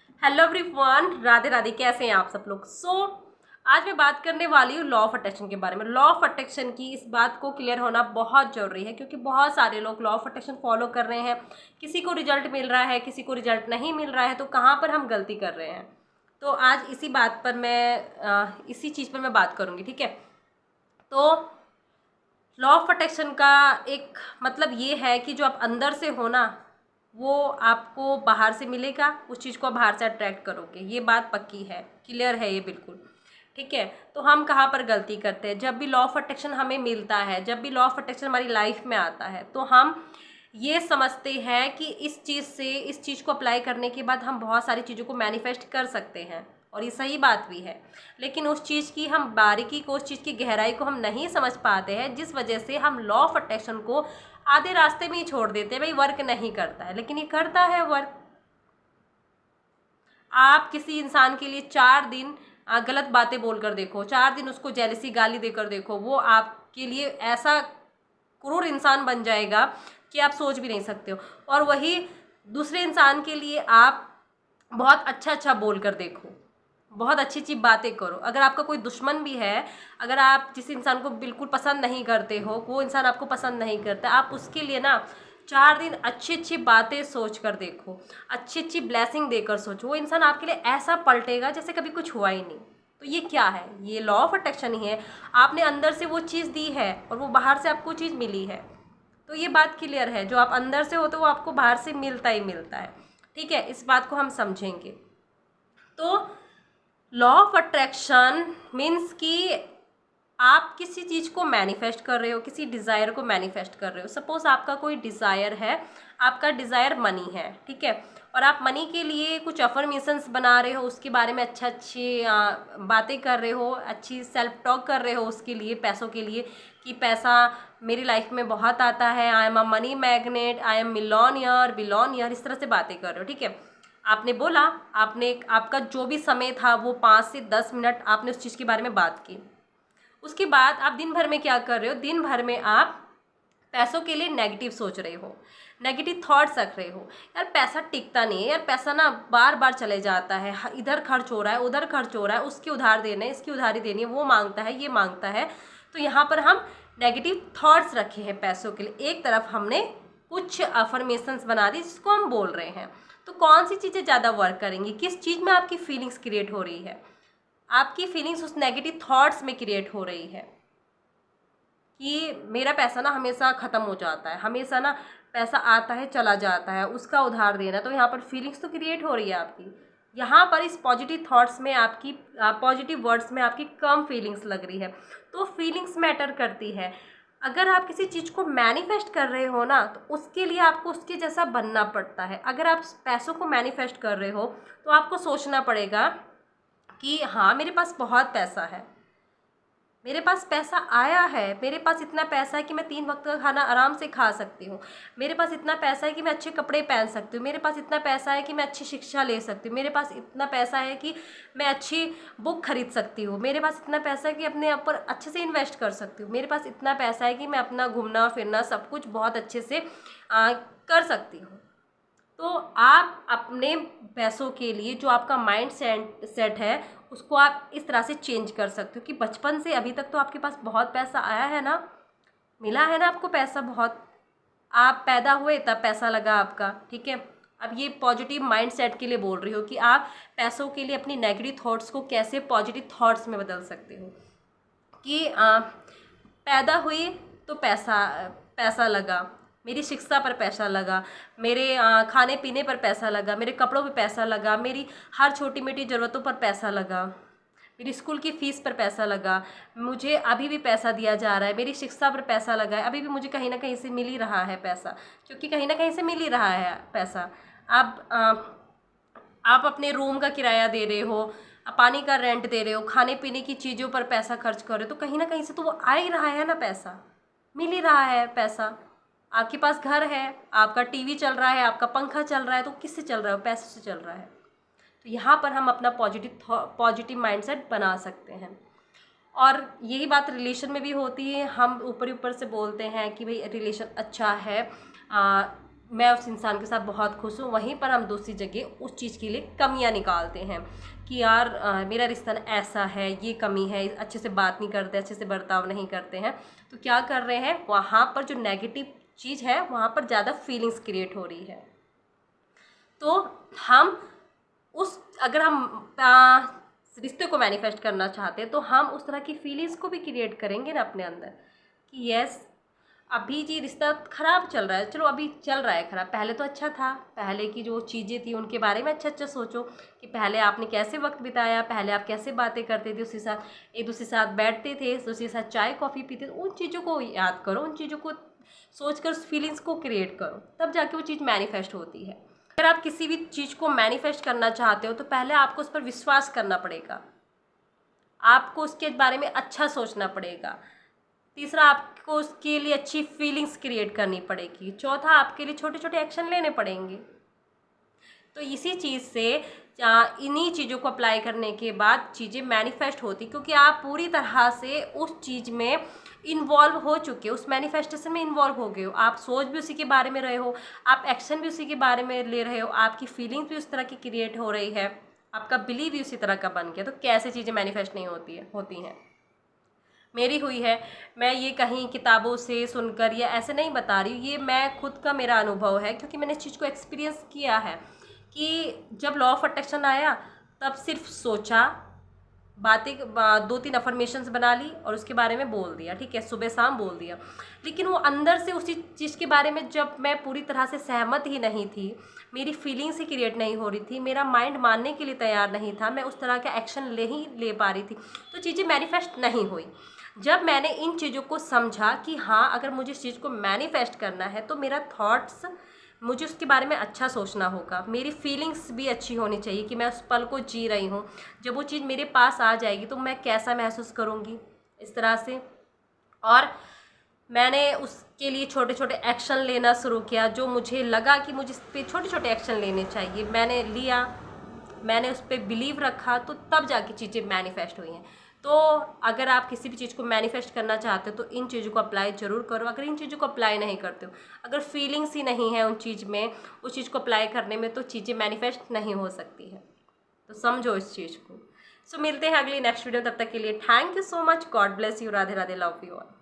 Hello everyone, Radhe Radhe. कैसे हैं आप सब लोग? आज मैं बात करने वाली हूँ लॉ ऑफ अट्रैक्शन के बारे में। लॉ ऑफ अट्रैक्शन की इस बात को क्लियर होना बहुत ज़रूरी है, क्योंकि बहुत सारे लोग लॉ ऑफ अट्रैक्शन फॉलो कर रहे हैं। किसी को रिजल्ट मिल रहा है, किसी को रिजल्ट नहीं मिल रहा है, तो कहाँ पर हम गलती कर रहे हैं। तो आज इसी बात पर इसी चीज़ पर मैं बात करूँगी, ठीक है। तो लॉ ऑफ अट्रैक्शन का एक मतलब ये है कि जो आप अंदर से हो ना, वो आपको बाहर से मिलेगा। उस चीज़ को आप बाहर से अट्रैक्ट करोगे, ये बात पक्की है, क्लियर है ये बिल्कुल, ठीक है। तो हम कहाँ पर गलती करते हैं? जब भी लॉ ऑफ अट्रैक्शन हमें मिलता है, जब भी लॉ ऑफ अट्रैक्शन हमारी लाइफ में आता है, तो हम ये समझते हैं कि इस चीज़ को अप्लाई करने के बाद हम बहुत सारी चीज़ों को मैनिफेस्ट कर सकते हैं, और ये सही बात भी है। लेकिन उस चीज़ की हम बारीकी को, उस चीज़ की गहराई को हम नहीं समझ पाते हैं, जिस वजह से हम लॉ ऑफ अट्रैक्शन को आधे रास्ते में ही छोड़ देते हैं। भाई वर्क नहीं करता है, लेकिन ये करता है वर्क। आप किसी इंसान के लिए 4 दिन गलत बातें बोलकर देखो, 4 दिन उसको जेलसी गाली देकर देखो, वो आपके लिए ऐसा क्रूर इंसान बन जाएगा कि आप सोच भी नहीं सकते हो। और वही दूसरे इंसान के लिए आप बहुत अच्छा अच्छा बोल कर देखो, बहुत अच्छी अच्छी बातें करो। अगर आपका कोई दुश्मन भी है, अगर आप जिस इंसान को बिल्कुल पसंद नहीं करते हो, वो इंसान आपको पसंद नहीं करता, आप उसके लिए ना 4 दिन अच्छी अच्छी बातें सोच कर देखो, अच्छी अच्छी ब्लेसिंग देकर सोचो। वो इंसान आपके लिए ऐसा पलटेगा जैसे कभी कुछ हुआ ही नहीं। तो ये क्या है? ये लॉ ऑफ अट्रैक्शन ही है। आपने अंदर से वो चीज़ दी है और वो बाहर से आपको चीज़ मिली है। तो ये बात क्लियर है, जो आप अंदर से हो तो वो आपको बाहर से मिलता ही मिलता है, ठीक है। इस बात को हम समझेंगे। तो लॉ ऑफ अट्रैक्शन मीन्स कि आप किसी चीज़ को मैनिफेस्ट कर रहे हो, किसी डिज़ायर को मैनिफेस्ट कर रहे हो। सपोज आपका कोई डिज़ायर है, आपका डिज़ायर मनी है, ठीक है। और आप मनी के लिए कुछ अफर्मेशंस बना रहे हो, उसके बारे में अच्छा अच्छी बातें कर रहे हो, अच्छी सेल्फ टॉक कर रहे हो उसके लिए, पैसों के लिए, कि पैसा मेरी लाइफ में बहुत आता है, I am a money magnet, I am millionaire billionaire, इस तरह से बातें कर रहे हो, ठीक है। आपने बोला, आपका जो भी समय था वो 5 से 10 मिनट आपने उस चीज़ के बारे में बात की। उसके बाद आप दिन भर में क्या कर रहे हो? दिन भर में आप पैसों के लिए नेगेटिव सोच रहे हो, नेगेटिव थॉट्स रख रहे हो। यार पैसा टिकता नहीं है, यार पैसा ना बार बार चले जाता है, इधर खर्च हो रहा है, उधर खर्च हो रहा है, उसकी उधार देना है, इसकी उधारी देनी है, वो मांगता है, ये मांगता है। तो यहाँ पर हम नेगेटिव थॉट्स रखे हैं पैसों के लिए। एक तरफ हमने कुछ अफर्मेशंस बना दी जिसको हम बोल रहे हैं। तो कौन सी चीज़ें ज़्यादा वर्क करेंगी? किस चीज़ में आपकी फीलिंग्स क्रिएट हो रही है? आपकी फीलिंग्स उस नेगेटिव थॉट्स में क्रिएट हो रही है कि मेरा पैसा ना हमेशा ख़त्म हो जाता है, हमेशा ना पैसा आता है चला जाता है, उसका उधार देना। तो यहाँ पर फीलिंग्स तो क्रिएट हो रही है आपकी। यहाँ पर इस पॉजिटिव थॉट्स में आपकी, पॉजिटिव वर्ड्स में आपकी कम फीलिंग्स लग रही है। तो फीलिंग्स मैटर करती है। अगर आप किसी चीज़ को मैनिफेस्ट कर रहे हो ना, तो उसके लिए आपको उसके जैसा बनना पड़ता है। अगर आप पैसों को मैनिफेस्ट कर रहे हो, तो आपको सोचना पड़ेगा कि हाँ मेरे पास बहुत पैसा है, मेरे पास पैसा आया है, मेरे पास इतना पैसा है कि मैं 3 वक्त का खाना आराम से खा सकती हूँ, मेरे पास इतना पैसा है कि मैं अच्छे कपड़े पहन सकती हूँ, मेरे पास इतना पैसा है कि मैं अच्छी शिक्षा ले सकती हूँ, मेरे पास इतना पैसा है कि मैं अच्छी बुक खरीद सकती हूँ, मेरे पास इतना पैसा है कि अपने ऊपर अच्छे से इन्वेस्ट कर सकती हूँ, मेरे पास इतना पैसा है कि मैं अपना घूमना फिरना सब कुछ बहुत अच्छे से कर सकती हूँ। तो आप अपने पैसों के लिए जो आपका माइंड सेट है, उसको आप इस तरह से चेंज कर सकते हो कि बचपन से अभी तक तो आपके पास बहुत पैसा आया है ना, मिला है ना आपको पैसा बहुत। आप पैदा हुए तब पैसा लगा आपका, ठीक है। अब ये पॉजिटिव माइंड सेट के लिए बोल रही हो कि आप पैसों के लिए अपनी नेगेटिव थॉट्स को कैसे पॉजिटिव थॉट्स में बदल सकते हो। कि पैदा हुई तो पैसा पैसा लगा, मेरी शिक्षा पर पैसा लगा, मेरे खाने पीने पर पैसा लगा, मेरे कपड़ों पर पैसा लगा, मेरी हर छोटी मोटी ज़रूरतों पर पैसा लगा, मेरी स्कूल की फ़ीस पर पैसा लगा, मुझे अभी भी पैसा दिया जा रहा है, मेरी शिक्षा पर पैसा लगा है, अभी भी मुझे कहीं ना कहीं से मिल ही रहा है पैसा, क्योंकि कहीं ना कहीं से मिल ही रहा है पैसा। आप अपने रूम का किराया दे रहे हो, पानी का रेंट दे रहे हो, खाने पीने की चीज़ों पर पैसा खर्च कर रहे हो, तो कहीं ना कहीं से तो वो आ ही रहा है ना पैसा, मिल ही रहा है पैसा। आपके पास घर है, आपका टीवी चल रहा है, आपका पंखा चल रहा है, तो किससे चल रहा है? पैसे से चल रहा है। तो यहाँ पर हम अपना पॉजिटिव माइंडसेट बना सकते हैं। और यही बात रिलेशन में भी होती है। हम ऊपर ऊपर से बोलते हैं कि भाई रिलेशन अच्छा है, मैं उस इंसान के साथ बहुत खुश हूँ, वहीं पर हम दूसरी जगह उस चीज़ के लिए कमियाँ निकालते हैं कि यार मेरा रिश्ता ऐसा है, ये कमी है, अच्छे से बात नहीं करते, अच्छे से बर्ताव नहीं करते हैं। तो क्या कर रहे हैं, वहाँ पर जो नेगेटिव चीज़ है वहाँ पर ज़्यादा फीलिंग्स क्रिएट हो रही है। तो हम अगर हम रिश्ते को मैनिफेस्ट करना चाहते हैं तो हम उस तरह की फीलिंग्स को भी क्रिएट करेंगे ना अपने अंदर कि यस, अभी जी रिश्ता ख़राब चल रहा है, चलो अभी चल रहा है ख़राब, पहले तो अच्छा था, पहले की जो चीज़ें थी उनके बारे में अच्छा अच्छा सोचो कि पहले आपने कैसे वक्त बिताया, पहले आप कैसे बातें करते थे, उसके साथ एक दूसरे के साथ बैठते थे, उसके साथ चाय कॉफ़ी पीते थे, उन चीज़ों को याद करो, उन चीज़ों को सोचकर उस फीलिंग्स को क्रिएट करो, तब जाके वो चीज़ मैनिफेस्ट होती है। अगर आप किसी भी चीज़ को मैनिफेस्ट करना चाहते हो तो पहले आपको उस पर विश्वास करना पड़ेगा, आपको उसके बारे में अच्छा सोचना पड़ेगा। तीसरा, आपको उसके लिए अच्छी फीलिंग्स क्रिएट करनी पड़ेगी। चौथा, आपके लिए छोटे छोटे एक्शन लेने पड़ेंगे। तो इसी चीज़ से इन्हीं चीज़ों को अप्लाई करने के बाद चीज़ें मैनिफेस्ट होती, क्योंकि आप पूरी तरह से उस चीज़ में इन्वॉल्व हो चुके हो, उस मैनिफेस्टेशन में इन्वॉल्व हो गए हो, आप सोच भी उसी के बारे में रहे हो, आप एक्शन भी उसी के बारे में ले रहे हो, आपकी फीलिंग्स भी उस तरह की क्रिएट हो रही है, आपका बिलीव भी उसी तरह का बन गया। तो कैसे चीज़ें मैनिफेस्ट नहीं होती हैं। मेरी हुई है, मैं ये कहीं किताबों से सुनकर या ऐसे नहीं बता रही हूँ, ये मैं खुद का मेरा अनुभव है, क्योंकि मैंने इस चीज़ को एक्सपीरियंस किया है कि जब लॉ ऑफ अट्रैक्शन आया तब सिर्फ सोचा, बातें 2-3 अफर्मेशंस बना ली और उसके बारे में बोल दिया, ठीक है, सुबह शाम बोल दिया, लेकिन वो अंदर से उसी चीज़ के बारे में जब मैं पूरी तरह से सहमत ही नहीं थी, मेरी फीलिंग्स ही क्रिएट नहीं हो रही थी, मेरा माइंड मानने के लिए तैयार नहीं था, मैं उस तरह का एक्शन ले पा रही थी, तो चीज़ें मैनिफेस्ट नहीं हुई। जब मैंने इन चीज़ों को समझा कि हाँ, अगर मुझे इस चीज़ को मैनिफेस्ट करना है तो मेरा थॉट्स, मुझे उसके बारे में अच्छा सोचना होगा, मेरी फीलिंग्स भी अच्छी होनी चाहिए कि मैं उस पल को जी रही हूँ, जब वो चीज़ मेरे पास आ जाएगी तो मैं कैसा महसूस करूँगी, इस तरह से। और मैंने उसके लिए छोटे छोटे एक्शन लेना शुरू किया, जो मुझे लगा कि मुझे इस पर छोटे छोटे एक्शन लेने चाहिए, मैंने लिया, मैंने उस पर बिलीव रखा, तो तब जाके चीज़ें मैनिफेस्ट हुई हैं। तो अगर आप किसी भी चीज़ को मैनिफेस्ट करना चाहते हो तो इन चीज़ों को अप्लाई ज़रूर करो। अगर इन चीज़ों को अप्लाई नहीं करते हो, अगर फीलिंग्स ही नहीं है उन चीज़ में, उस चीज़ को अप्लाई करने में, तो चीज़ें मैनिफेस्ट नहीं हो सकती है। तो समझो इस चीज़ को। सो मिलते हैं अगली नेक्स्ट वीडियो, तब तक के लिए thank you so much, God bless you, Radhe Radhe, love you all.